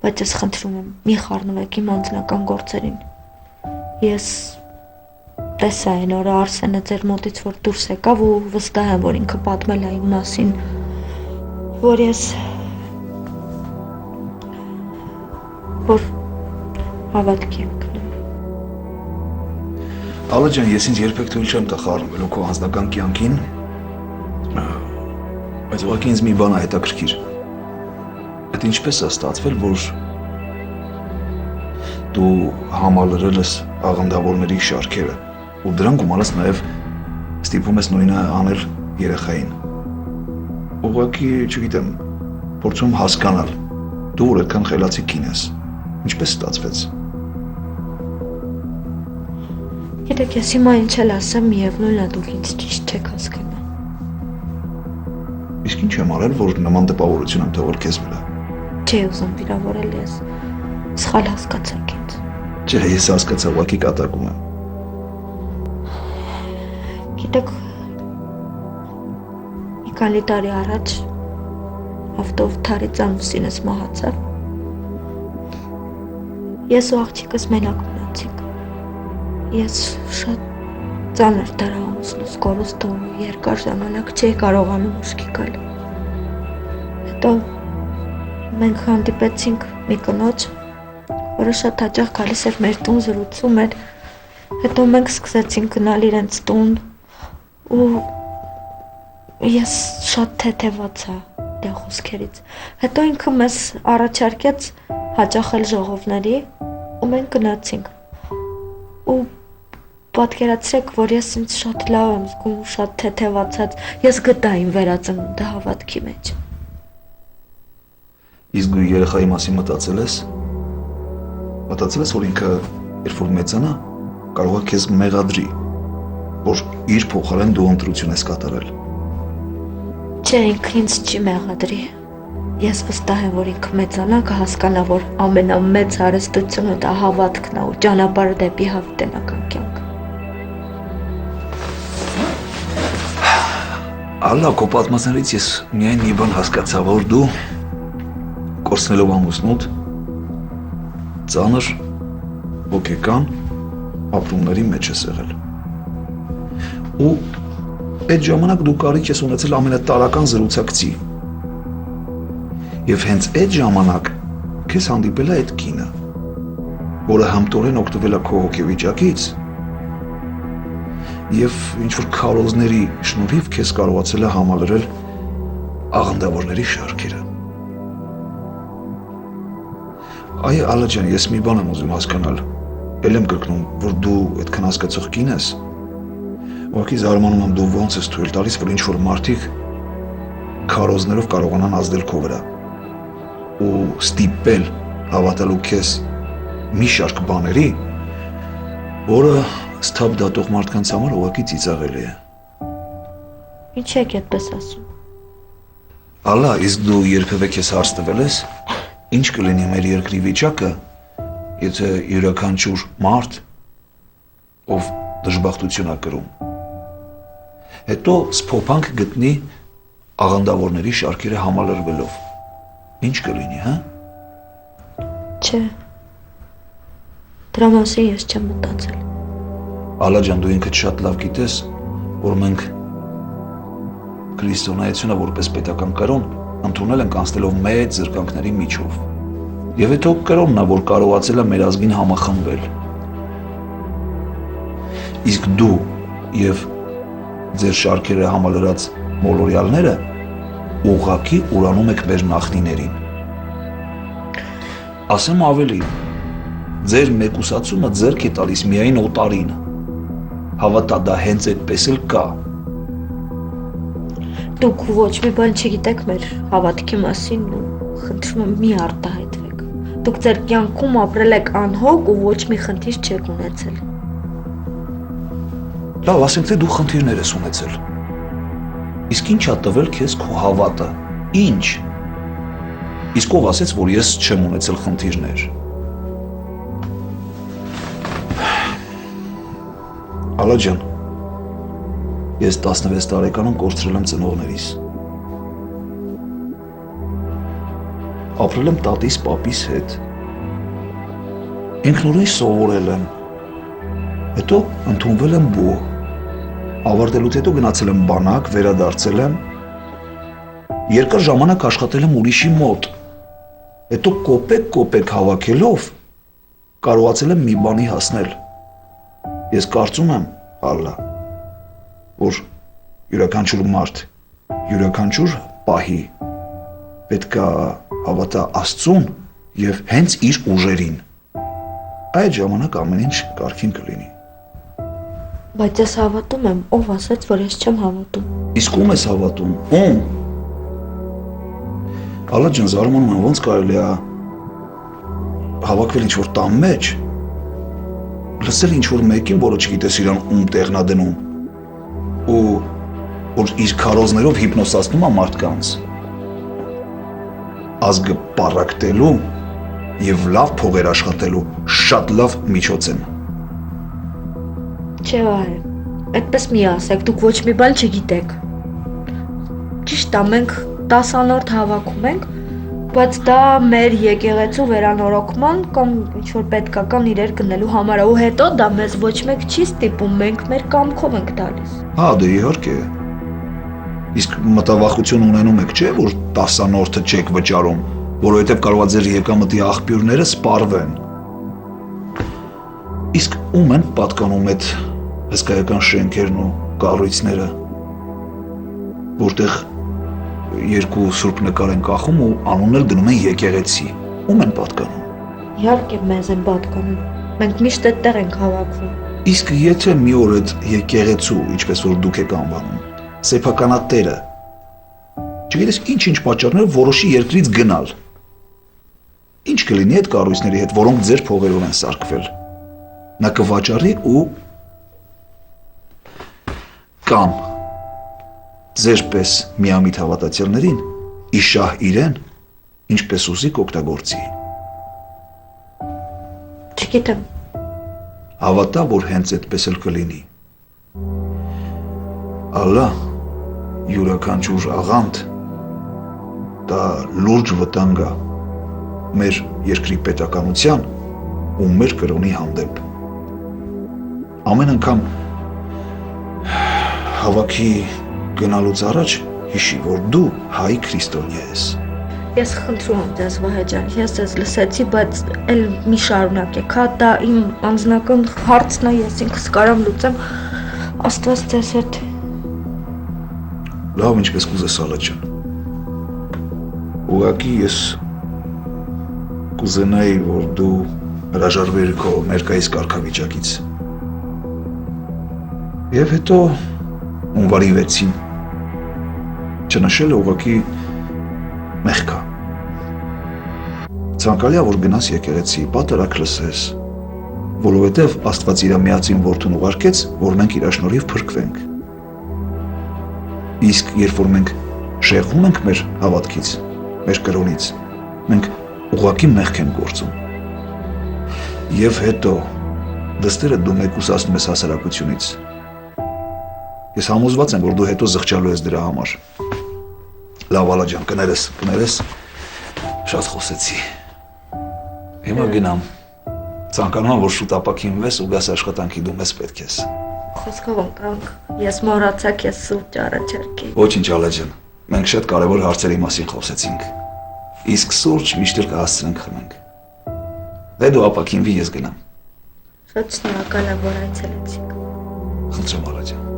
բայց ես խնդրում եմ, մի խառնվեք իմ անձնական գործերին։ Ես տեսա այն օրը Արսենը ձեր մոտից որ դուրս եկավ ու վստահ եմ, որ ինքը պատմել է իմ մասին, որ ես որ հավատքի եմ գնում։ Ալա ջան, ես ինձ երբեք թույլ չեմ տա խառնվելու քո անձնական կյանքին, բայց ուղղակի ինձ մի բան է հետաքրքիր։ Այդ ինչպես է ստացվել, որ դու համալրել ես աղանդավորների շարքերը ու դրան գումարած նաև ստիպում ես նույնը անել երեխային։ Ուղղակի, չգիտեմ, փորձում հասկանալ, դու որ այդքան խելացի կին ես, ինչպես ստացվեց։ Գիտեք, ես հիմա ինչ էլ ասեմ, միևնույն է դուք ինձ ճիշտ չեք հասկանում։ Իսկ ինչ եմ արել, որ նման տպավորություն եմ թողել քեզ վրա։ Չէ ուզում վիրավորել ես, սխալ հասկացաք ինձ։ Չէ, ես հասկացա, ուղղակի կատակում եմ։ Գիտեք, մի քանի տարի առաջ ավտով թարից ամուսինս մահացավ։ Ես ու աղջիկս մենակ մնացինք։ Ես շատ ծանր դարահամուսնուց կորուստ ու երկար ժամանակ չէի կարողանում ուշքի գալ։ Հետո մենք հանդիպեցինք մի կնոջ, որը շատ հաճախ գալիս էր մեր տուն, զրուցում էր։ Հետո մենք սկսեցինք գնալ իրենց տուն ու ես շատ թեթևացա դրա խոսքերից։ Հետո ինքը մեզ առաջարկեց հաճախել ժողովների ու մենք գնացինք։ Ու պատկերացրեք, որ ես ինձ շատ լավ եմ զգում, շատ թեթևացած, ես գտա իմ վերածնունդը հավատքի մեջ։ Իսկ դու երեխայի մասին մտածել ես, որ ինքը երբ որ մեծանա, կարող է քեզ մեղադրի, որ իր փոխարեն դու ընտրություն ես կատարել։ Չէ, ինքը ինձ չի մեղադրի։ Ես վստահ եմ, որ ինքը մեծանա կհասկանա, որ ամենամեծ հարստությունը դա հավատքն է ու ճանապարհը դեպի հավիտենական կյանք։ Ալլա, քո պատմածներից ես միայն մի բան հասկացա, որ դու կորցնելով ամուսնուդ ծանր հոգեկան ապրումների մեջ ես եղել։ Ու այդ ժամանակ դու կարիք ես ունեցել ամենատարական զրուցակցի։ Եվ հենց այդ ժամանակ քեզ հանդիպել է այդ կինը, որը համտորեն օգտվել է քո հոգեվիճակից և ինչ-որ քարոզների շնորհիվ քեզ կարողացել է համալրել աղանդավորների շարքերը։ Այ Ալա ջան, ես մի բան եմ ուզում հասկանալ, էլ եմ կրկնում, որ դու այդքան հասկացող կին ես, ուղղակի զարմանում եմ դու ոնց ես թույլ տալիս, որ ինչ-որ մարդիկ քարոզներով կարողանան ազդել քո վրա ու ստիպել հավատալու քեզ մի շարք բաների, որը սթափ դատող մարդկանց համար ուղղակի ծիծաղելի է։ Ինչ եք այդպես ասում։ Ալա, իսկ դու երբևէ քեզ հարց տվել ես, ինչ կլինի մեր երկրի վիճակը, եթե յուրաքանչյուր մարդ, ով դժբախտություն է կրում, հետո սփոփանք գտնի աղանդավորների շարքերը համալրվելով։ Ինչ կլինի, հա? Չէ։ Դրա մասին ես չեմ մտածել։ Ալա ջան, դու ինքդ շատ լավ գիտես, որ մենք քրիստոնեությունը որպես պետական կրոն ընդունել ենք անցնելով մեծ զրկանքների միջով։ Եվ այդ կրոնն է, որ կարողացել է մեր ազգին համախմբել։ Իսկ դու եւ ձեր շարքերը համալրած մոլորյալները ուղղակի ուրանում եք մեր նախնիներին։ Ասեմ ավելի, ձեր մեկուսացումը ձեռք է տալիս միայն օտարին։ Հավատա, դա հենց այդպես էլ կա։ Դուք ոչ մի բան չգիտեք մեր հավատքի մասին ու խնդրում եմ մի արտահայտվեք։ Դուք ձեր կյանքում ապրել եք անհոգ ու ոչ մի խնդիր չեք ունեցել։ Լավ, ասենք թե դու խնդիրներ ես ունեցել։ Իսկ ինչ ա տվել քեզ քո հավատը։ Ինչ։ Իսկ ով ասեց, որ ես չեմ ունեցել խնդիրներ։ Ալա ջան, ես 16 տարեկանում կորցրել եմ ծնողներիս։ ապրել եմ տատիս, պապիս հետ։ Ինքնուրույն սովորել եմ։ Հետո ընդունվել եմ բու։ Ավարտելուց հետո գնացել եմ բանակ, վերադարձել եմ։ Երկար ժամանակ աշխատել եմ ուրիշի մոտ։ Հետո կոպեկ հավաքելով կարողացել եմ մի բանի հասնել։ Ես կարծում եմ, Ալլա, որ յուրաքանչյուր մարդ, յուրաքանչյուր պահի պետքա հավատա Աստծուն եւ հենց իր ուժերին։ Այդ ժամանակ ամեն ինչ կարգին կլինի։ Բայց ես հավատում եմ, ով ասաց, որ ես չեմ հավատում։ Իսկ ում ես հավատում։ Ում։ Ալլա ջան, զարմանում եմ, ոնց կարելի է հավաքվել ինչ-որ տան մեջ, լսել ինչ-որ մեկին, որը չգիտես իրան ում տեղն է դնում, ու որ իր քարոզներով հիպնոսացնում է մարդկանց, ազգը պառակտելու եւ լավ փողեր աշխատելու շատ լավ միջոց են։ Չէ, այդպես մի ասեք, դուք ոչ մի բան չգիտեք։ Ճիշտ է, մենք 10 անորդ հավաքում ենք, բայց դա մեր եկեղեցու վերանորոգման կամ ինչ-որ պետքական իրեր գնելու համար է, ու հետո դա մեզ ոչ մեկ չի ստիպում, մենք մեր կամքով ենք տալիս։ Հա, դե իհարկե։ Իսկ մտավախություն ունենում եք, չէ, որ 10 անորդը չեք վճարում, որովհետև կարող է ձեր եկամտի աղբյուրները սպառվեն։ Իսկ ում են պատկանում այդ հսկայական շենքերն ու կառույցները, որտեղ երկու սուրբ նկար են կախում ու անուններ դնում են եկեղեցի, ում են պատկանում։ Իհարկե մեզ են պատկանում, մենք միշտ այդտեղ ենք հավաքվում։ Իսկ եթե մի օր այդ եկեղեցու, ինչպես որ դուք եք անվանում, սեփականատերը, չգիտես ինչ պատճառներով որոշի երկրից գնալ, ինչ կլինի այդ կառույցների հետ, որոնք ձեր փողերով են սարքվել։ Նա կվաճառի ու կամ ձեր պես միամիտ հավատացյալներին իշահ իրեն ինչպես ուզի կօգտագործի։ Չգիտեմ։ Հավատա, որ հենց այդպես էլ կլինի։ Ալլա, յուրաքանչյուր աղանդ դա լուրջ վտանգ է մեր երկրի պետականության ու մեր կրոնի հանդեպ։ Ամեն անգամ հավաքի գնալուց առաջ հիշի, որ դու հայ քրիստոնյա ես։ Ես խնդրում եմ ձեզ, Վահե ջան, ես ձեզ լսեցի, բայց էլ մի շարունակեք, հա, դա իմ անձնական հարցն է, ես ինքս կարամ լուծեմ, Աստված ձեզ հետ։ Լավ, ինչպես կուզես, Ալլա ջան։ Ուղղակի ես կուզենայի, որ դու հրաժարվեիր քո ներկայիս կարգավիճակից։ Եվ հետո հունվարի 6-ին չնշելը ուղղակի մեղք է։ Ցանկալի է, որ գնաս եկեղեցի, պատարակ լսես, որովհետև Աստված իր միածին որդուն ուղարկեց, որ մենք իր շնորհիվ փրկվենք։ Իսկ երբ որ մենք շեղվում ենք մեր հավատքից, մեր կրոնից, մենք ուղղակի մեղք ենք գործում։ Եվ հետո դստերը դու մեկուսացնում ես հասարակությունից։ Ես համոզված եմ, որ դու հետո զղջալու ես դրա համար։ Լավ, Ալլա ջան, կներես, շատ խոսեցի։ Հիմա գնամ։ Ցանկանում եմ, որ շուտ ապաքինվես ու գաս աշխատանքի, դու մեզ պետք ես։ Խոսքով ընկանք, ես մոռացա քեզ սուրճ առաջարկել։ Ոչինչ, Ալլա ջան, մենք շատ կարևոր հարցերի մասին խոսեցինք։ Իսկ սուրճ միշտ կհասցնենք խմենք։ Դե դու ապաքինվի, ես գնամ։ Շատ շնորհակալ եմ, որ այցելեցիք։ Խնդրում, Ալլա ջան։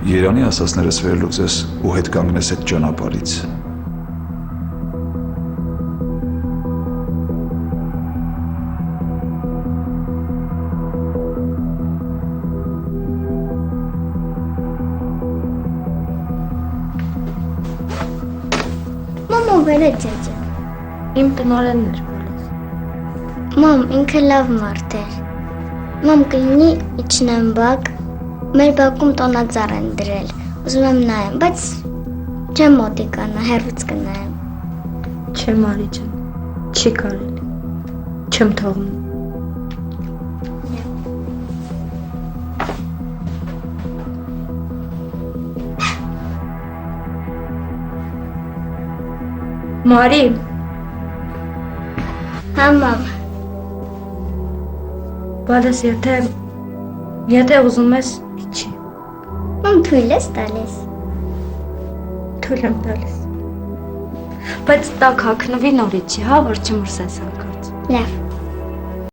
Երանի ասածներս վերլուծես ու հետ կանգնես այդ ճանապարհից։ Մամա, վեր է ջաջը։ Իմ տնօրենն էր բոլորս։ Մամ, ինքը լավ մարդ էր։ Մամ կլինի իջնեմ բակ, մեր բակում տոնածառ են դրել, ուզում եմ նայեմ, բայց չեմ մոտիկանա, հեռուց կնայեմ։ Չէ Մարի ջան, չի կարելի, չեմ թողնում։ Մարի, Հա մամ, բալես եթե ուզում ես, իջի, մամ թույլ ես տալիս։ թույլ եմ տալիս։ Բայց տակ հագնվի նորից չի, հա, որ չմրսես հանկարծ։ Լավ,